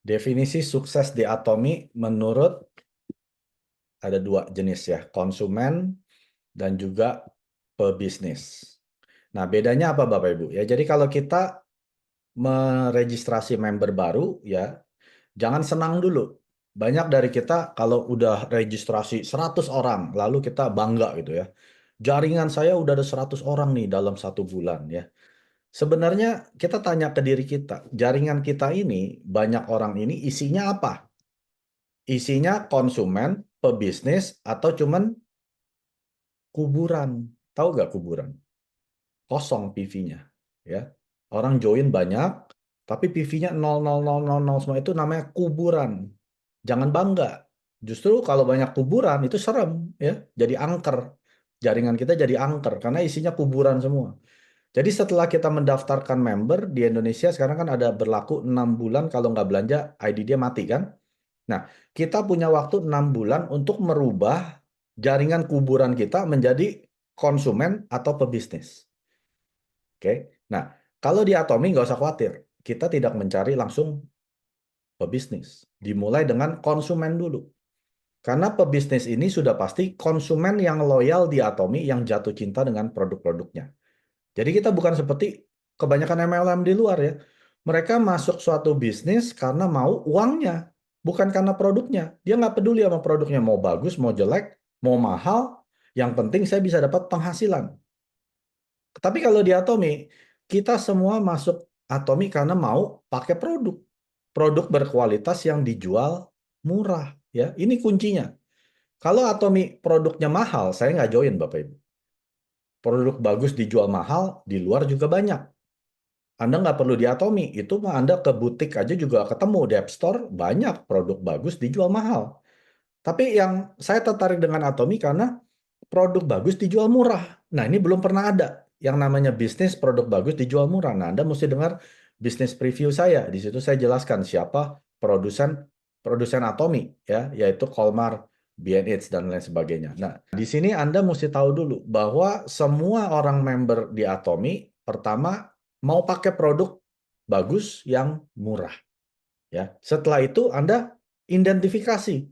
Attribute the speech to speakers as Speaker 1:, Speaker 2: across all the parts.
Speaker 1: Definisi sukses di Atomi menurut ada dua jenis ya, konsumen dan juga pebisnis. Nah, bedanya apa Bapak Ibu? Ya, jadi kalau kita meregistrasi member baru ya, jangan senang dulu. Banyak dari kita kalau udah registrasi 100 orang, lalu kita bangga gitu ya. Jaringan saya udah ada 100 orang nih dalam 1 bulan ya. Sebenarnya kita tanya ke diri kita, jaringan kita ini, banyak orang ini isinya apa? Isinya konsumen, pebisnis, atau cuman kuburan. Tahu nggak kuburan? Kosong PV-nya. Ya. Orang join banyak, tapi PV-nya 0,0000 semua itu namanya kuburan. Jangan bangga. Justru kalau banyak kuburan itu serem ya, jadi angker. Jaringan kita jadi angker karena isinya kuburan semua. Jadi setelah kita mendaftarkan member di Indonesia sekarang kan ada berlaku 6 bulan kalau nggak belanja ID dia mati kan. Nah, kita punya waktu 6 bulan untuk merubah jaringan kuburan kita menjadi konsumen atau pebisnis. Oke. Nah, kalau di Atomi nggak usah khawatir. Kita tidak mencari langsung pebisnis. Dimulai dengan konsumen dulu. Karena pebisnis ini sudah pasti konsumen yang loyal di Atomi yang jatuh cinta dengan produk-produknya. Jadi kita bukan seperti kebanyakan MLM di luar ya. Mereka masuk suatu bisnis karena mau uangnya, bukan karena produknya. Dia nggak peduli sama produknya, mau bagus, mau jelek, mau mahal. Yang penting saya bisa dapat penghasilan. Tapi kalau di Atomi, kita semua masuk Atomi karena mau pakai produk. Produk berkualitas yang dijual murah. Ya, ini kuncinya. Kalau Atomi produknya mahal, saya nggak join Bapak Ibu. Produk bagus dijual mahal, di luar juga banyak. Anda nggak perlu di Atomi, itu mah Anda ke butik aja juga ketemu di App Store, banyak produk bagus dijual mahal. Tapi yang saya tertarik dengan Atomi karena produk bagus dijual murah. Nah, ini belum pernah ada yang namanya bisnis produk bagus dijual murah. Nah, Anda mesti dengar bisnis preview saya. Di situ saya jelaskan siapa produsen produsen Atomi ya, yaitu Colmar, B&H dan lain sebagainya. Nah, di sini Anda mesti tahu dulu bahwa semua orang member di Atomi pertama mau pakai produk bagus yang murah ya. Setelah itu Anda identifikasi.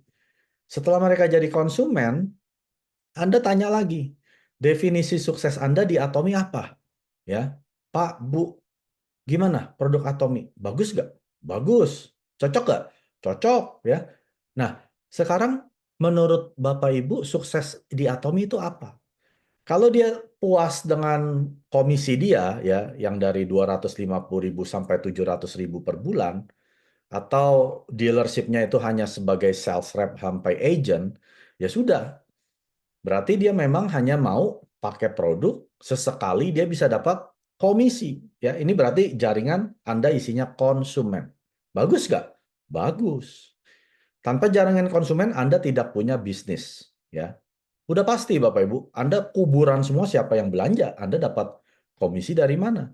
Speaker 1: Setelah mereka jadi konsumen, Anda tanya lagi, definisi sukses Anda di Atomi apa? Ya, Pak, Bu, gimana produk Atomi? Bagus nggak? Bagus. Cocok nggak? Cocok, ya. Nah, sekarang menurut Bapak Ibu, sukses di Atomi itu apa? Kalau dia puas dengan komisi dia, ya, yang dari 250.000 sampai 700.000 per bulan, atau dealershipnya itu hanya sebagai sales rep sampai agent, ya sudah, berarti dia memang hanya mau pakai produk sesekali dia bisa dapat komisi. Ya, ini berarti jaringan Anda isinya konsumen. Bagus nggak? Bagus. Tanpa jaringan konsumen Anda tidak punya bisnis. Ya, udah pasti Bapak Ibu. Anda kuburan semua siapa yang belanja? Anda dapat komisi dari mana?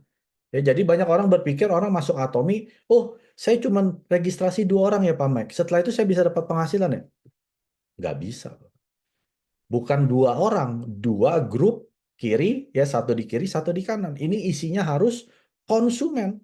Speaker 1: Ya, jadi banyak orang berpikir orang masuk Atomi, oh saya cuma registrasi 2 orang ya Pak Mike. Setelah itu saya bisa dapat penghasilan ya? Nggak bisa. Bukan 2 orang, 2 grup kiri, ya satu di kiri, satu di kanan. Ini isinya harus konsumen.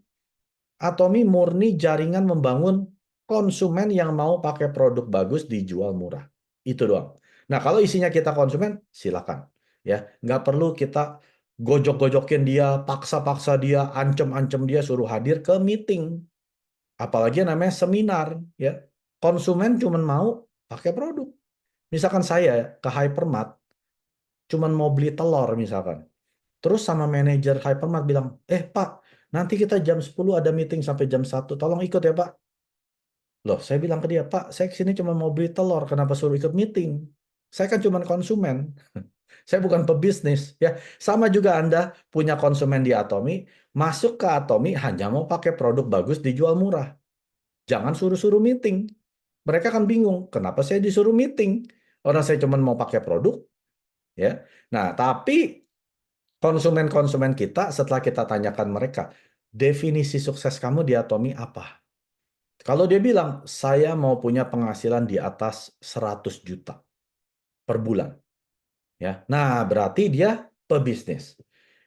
Speaker 1: Atomi murni jaringan membangun konsumen yang mau pakai produk bagus dijual murah. Itu doang. Nah, kalau isinya kita konsumen, silakan. Ya, nggak perlu kita gojok-gojokin dia, paksa-paksa dia, ancam-ancam dia, suruh hadir ke meeting. Apalagi yang namanya seminar. Ya, konsumen cuma mau pakai produk. Misalkan saya ke Hypermart, cuman mau beli telur misalkan. Terus sama manajer Hypermart bilang, Pak, nanti kita jam 10 ada meeting sampai jam 1, tolong ikut ya Pak. Loh, saya bilang ke dia, Pak, saya kesini cuma mau beli telur, kenapa suruh ikut meeting? Saya kan cuma konsumen, saya bukan pebisnis. Ya, sama juga Anda punya konsumen di Atomi, masuk ke Atomi hanya mau pakai produk bagus dijual murah. Jangan suruh-suruh meeting. Mereka kan bingung, kenapa saya disuruh meeting? Orang saya cuma mau pakai produk, ya. Nah, tapi konsumen-konsumen kita setelah kita tanyakan mereka, definisi sukses kamu di Atomi apa? Kalau dia bilang, saya mau punya penghasilan di atas 100 juta per bulan. Ya, nah berarti dia pebisnis.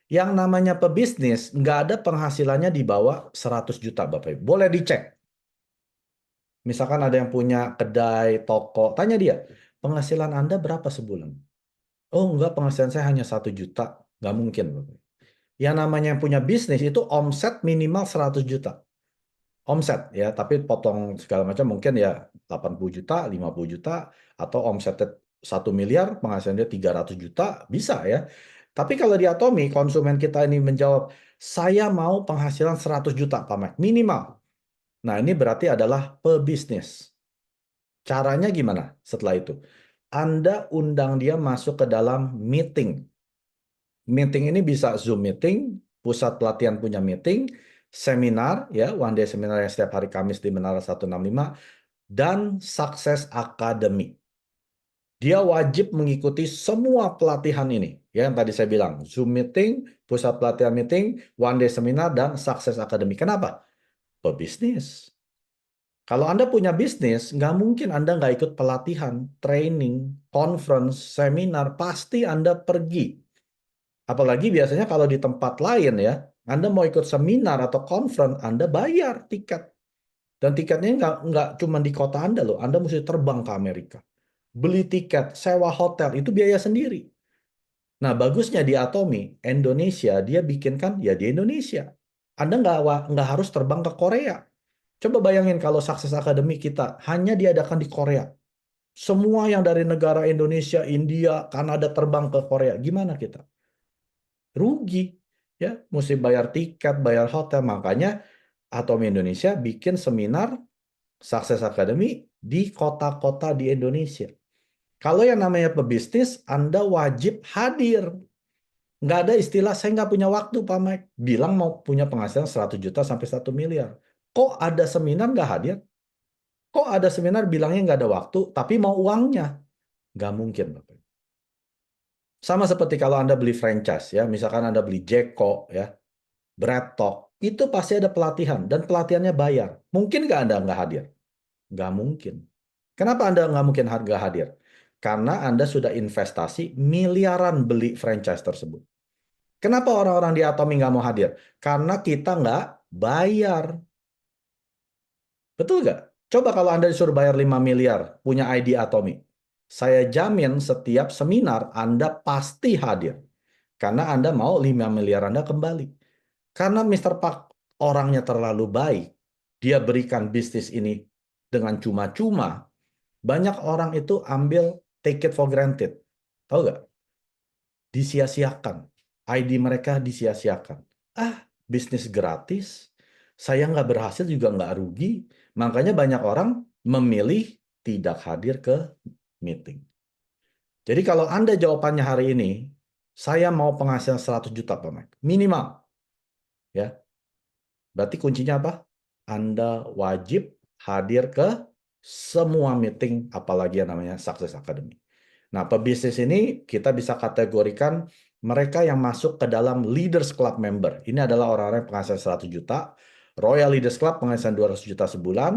Speaker 1: Yang namanya pebisnis, nggak ada penghasilannya di bawah 100 juta Bapak Ibu. Boleh dicek. Misalkan ada yang punya kedai, toko, tanya dia, penghasilan Anda berapa sebulan? Oh enggak, penghasilan saya hanya 1 juta. Nggak mungkin, Bapak. Yang namanya yang punya bisnis itu omset minimal 100 juta. Omset ya, tapi potong segala macam mungkin ya 80 juta, 50 juta, atau omsetnya 1 miliar, penghasilan dia 300 juta, bisa ya. Tapi kalau di Atomi, konsumen kita ini menjawab, saya mau penghasilan 100 juta, Pak Mek, minimal. Nah, ini berarti adalah pebisnis. Caranya gimana setelah itu? Anda undang dia masuk ke dalam meeting. Meeting ini bisa Zoom meeting, pusat pelatihan punya meeting, seminar, ya, one day seminar yang setiap hari Kamis di Menara 165, dan Success Academy. Dia wajib mengikuti semua pelatihan ini. Ya, yang tadi saya bilang, Zoom meeting, pusat pelatihan meeting, one day seminar, dan Success Academy. Kenapa? Pebisnis. Kalau Anda punya bisnis, nggak mungkin Anda nggak ikut pelatihan, training, conference, seminar, pasti Anda pergi. Apalagi biasanya kalau di tempat lain ya, Anda mau ikut seminar atau conference, Anda bayar tiket. Dan tiketnya nggak cuma di kota Anda loh, Anda mesti terbang ke Amerika. Beli tiket, sewa hotel, itu biaya sendiri. Nah, bagusnya di Atomi, Indonesia, dia bikinkan ya di Indonesia. Anda nggak harus terbang ke Korea. Coba bayangin kalau Success Academy kita hanya diadakan di Korea. Semua yang dari negara Indonesia, India, Kanada terbang ke Korea. Gimana kita? Rugi. Ya, mesti bayar tiket, bayar hotel. Makanya Atomi Indonesia bikin seminar Success Academy di kota-kota di Indonesia. Kalau yang namanya pebisnis, Anda wajib hadir. Nggak ada istilah, saya nggak punya waktu, Pak Mike. Bilang mau punya penghasilan 100 juta sampai 1 miliar. Kok ada seminar nggak hadir? Kok ada seminar bilangnya nggak ada waktu, tapi mau uangnya? Nggak mungkin, Bapak. Sama seperti kalau Anda beli franchise, ya, misalkan Anda beli Jeko, ya, Bread Talk, itu pasti ada pelatihan, dan pelatihannya bayar. Mungkin nggak Anda nggak hadir? Nggak mungkin. Kenapa Anda nggak mungkin harga hadir? Karena Anda sudah investasi miliaran beli franchise tersebut. Kenapa orang-orang di Atomi nggak mau hadir? Karena kita nggak bayar. Betul nggak? Coba kalau Anda disuruh bayar 5 miliar, punya ID Atomi. Saya jamin setiap seminar Anda pasti hadir. Karena Anda mau 5 miliar Anda kembali. Karena Mr. Park orangnya terlalu baik, dia berikan bisnis ini dengan cuma-cuma, banyak orang itu ambil take it for granted. Tahu nggak? Disia-siakan. ID mereka disia-siakan. Ah, bisnis gratis. Saya nggak berhasil juga nggak rugi. Makanya banyak orang memilih tidak hadir ke meeting. Jadi kalau Anda jawabannya hari ini, saya mau penghasilan 100 juta, Pak Mike. Minimal. Ya, berarti kuncinya apa? Anda wajib hadir ke semua meeting, apalagi yang namanya Success Academy. Nah, pebisnis ini kita bisa kategorikan mereka yang masuk ke dalam Leaders Club member. Ini adalah orang-orang yang penghasilan 100 juta, Royal Leaders Club penghasilan 200 juta sebulan,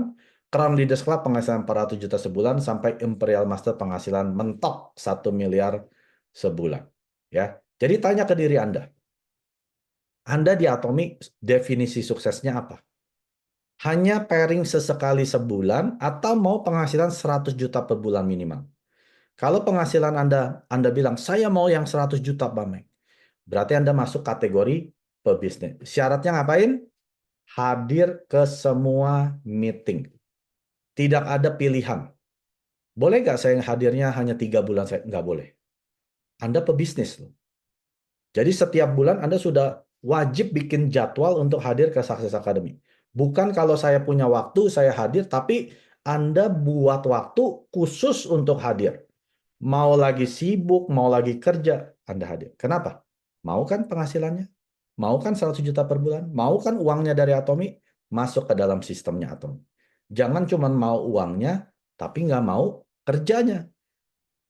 Speaker 1: Crown Leaders Club penghasilan 400 juta sebulan, sampai Imperial Master penghasilan mentok 1 miliar sebulan. Ya, jadi tanya ke diri Anda di Atomi definisi suksesnya apa? Hanya pairing sesekali sebulan atau mau penghasilan 100 juta per bulan minimal? Kalau penghasilan Anda bilang, saya mau yang 100 juta, Pak Mek. Berarti Anda masuk kategori pebisnis. Syaratnya ngapain? Hadir ke semua meeting. Tidak ada pilihan. Boleh nggak saya hadirnya hanya 3 bulan? Saya nggak boleh. Anda pebisnis loh. Jadi setiap bulan Anda sudah wajib bikin jadwal untuk hadir ke Success Academy. Bukan kalau saya punya waktu, saya hadir, tapi Anda buat waktu khusus untuk hadir. Mau lagi sibuk, mau lagi kerja, Anda hadir. Kenapa? Mau kan penghasilannya? Mau kan 100 juta per bulan? Mau kan uangnya dari Atomi? Masuk ke dalam sistemnya Atomi. Jangan cuma mau uangnya, tapi nggak mau kerjanya.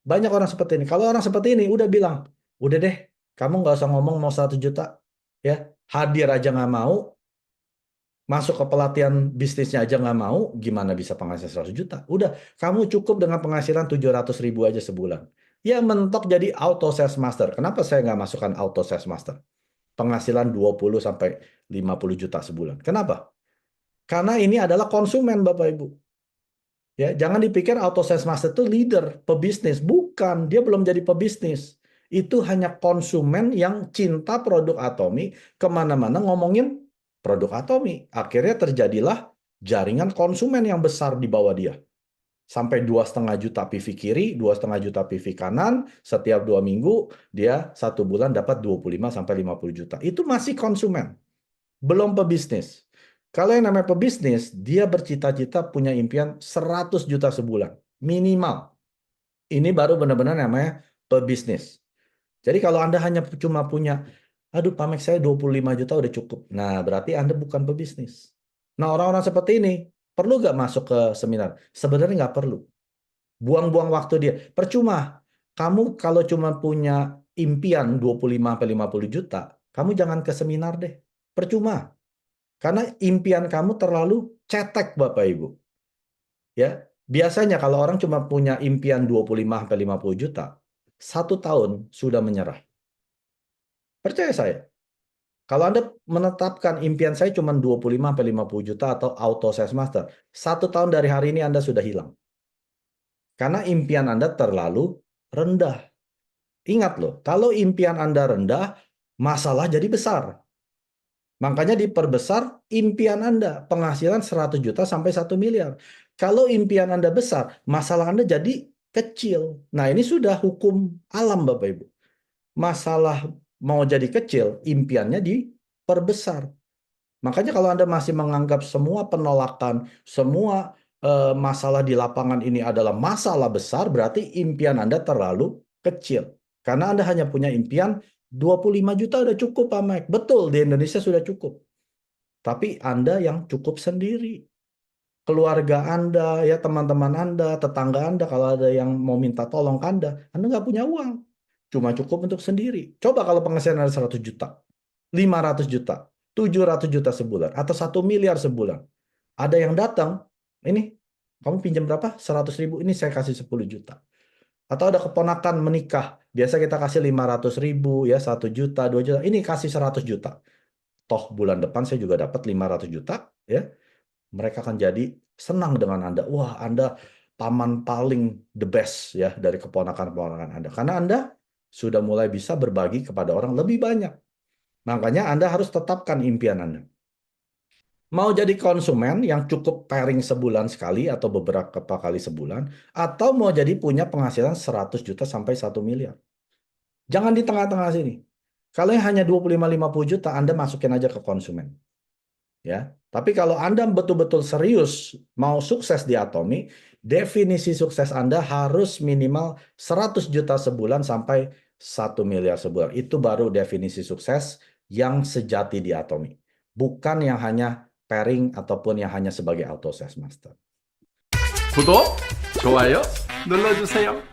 Speaker 1: Banyak orang seperti ini. Kalau orang seperti ini udah bilang, udah deh, kamu nggak usah ngomong mau 100 juta. Ya, hadir aja nggak mau, masuk ke pelatihan bisnisnya aja nggak mau, gimana bisa penghasilan 100 juta? Udah, kamu cukup dengan penghasilan 700 ribu aja sebulan. Ya mentok jadi auto sales master. Kenapa saya nggak masukkan auto sales master? Penghasilan 20 sampai 50 juta sebulan. Kenapa? Karena ini adalah konsumen Bapak Ibu. Ya, jangan dipikir auto sales master itu leader, pebisnis. Bukan, dia belum jadi pebisnis. Itu hanya konsumen yang cinta produk Atomi, kemana-mana ngomongin produk Atomi. Akhirnya terjadilah jaringan konsumen yang besar di bawah dia. Sampai 2,5 juta PV kiri, 2,5 juta PV kanan, setiap 2 minggu, dia 1 bulan dapat 25 sampai 50 juta. Itu masih konsumen, belum pebisnis. Kalau yang namanya pebisnis, dia bercita-cita punya impian 100 juta sebulan. Minimal. Ini baru benar-benar namanya pebisnis. Jadi kalau Anda hanya cuma punya, aduh Pak Max saya 25 juta udah cukup. Nah, berarti Anda bukan pebisnis. Nah, orang-orang seperti ini, perlu nggak masuk ke seminar? Sebenarnya nggak perlu. Buang-buang waktu dia. Percuma. Kamu kalau cuma punya impian 25 sampai 50 juta, kamu jangan ke seminar deh. Percuma. Karena impian kamu terlalu cetek, Bapak Ibu. Ya, biasanya kalau orang cuma punya impian 25 sampai 50 juta, 1 tahun sudah menyerah. Percaya saya. Kalau Anda menetapkan impian saya cuma 25 sampai 50 juta atau auto sales master, 1 tahun dari hari ini Anda sudah hilang. Karena impian Anda terlalu rendah. Ingat loh, kalau impian Anda rendah, masalah jadi besar. Makanya diperbesar impian Anda, penghasilan 100 juta sampai 1 miliar. Kalau impian Anda besar, masalah Anda jadi kecil. Nah, ini sudah hukum alam, Bapak Ibu. Masalah mau jadi kecil, impiannya diperbesar. Makanya kalau Anda masih menganggap semua penolakan, semua masalah di lapangan ini adalah masalah besar, berarti impian Anda terlalu kecil. Karena Anda hanya punya impian 25 juta udah cukup, Pak Mike. Betul, di Indonesia sudah cukup. Tapi Anda yang cukup sendiri. Keluarga Anda, ya teman-teman Anda, tetangga Anda, kalau ada yang mau minta tolong ke Anda nggak punya uang. Cuma cukup untuk sendiri. Coba kalau penghasilan Anda 100 juta, 500 juta, 700 juta sebulan, atau 1 miliar sebulan. Ada yang datang, ini kamu pinjam berapa? 100 ribu, ini saya kasih 10 juta. Atau ada keponakan menikah, biasa kita kasih 500 ribu, ya 1 juta, 2 juta, ini kasih 100 juta. Toh bulan depan saya juga dapat 500 juta, ya. Mereka akan jadi senang dengan Anda. Wah, Anda paman paling the best ya dari keponakan-keponakan Anda. Karena Anda sudah mulai bisa berbagi kepada orang lebih banyak. Makanya Anda harus tetapkan impian Anda. Mau jadi konsumen yang cukup pairing sebulan sekali atau beberapa kali sebulan, atau mau jadi punya penghasilan 100 juta sampai 1 miliar. Jangan di tengah-tengah sini. Kalau yang hanya 25-50 juta, Anda masukin aja ke konsumen. Ya, tapi kalau Anda betul-betul serius mau sukses di Atomi, definisi sukses Anda harus minimal 100 juta sebulan sampai 1 miliar sebulan. Itu baru definisi sukses yang sejati di Atomi. Bukan yang hanya pairing ataupun yang hanya sebagai auto sales master.
Speaker 2: 구독, 좋아요 눌러주세요.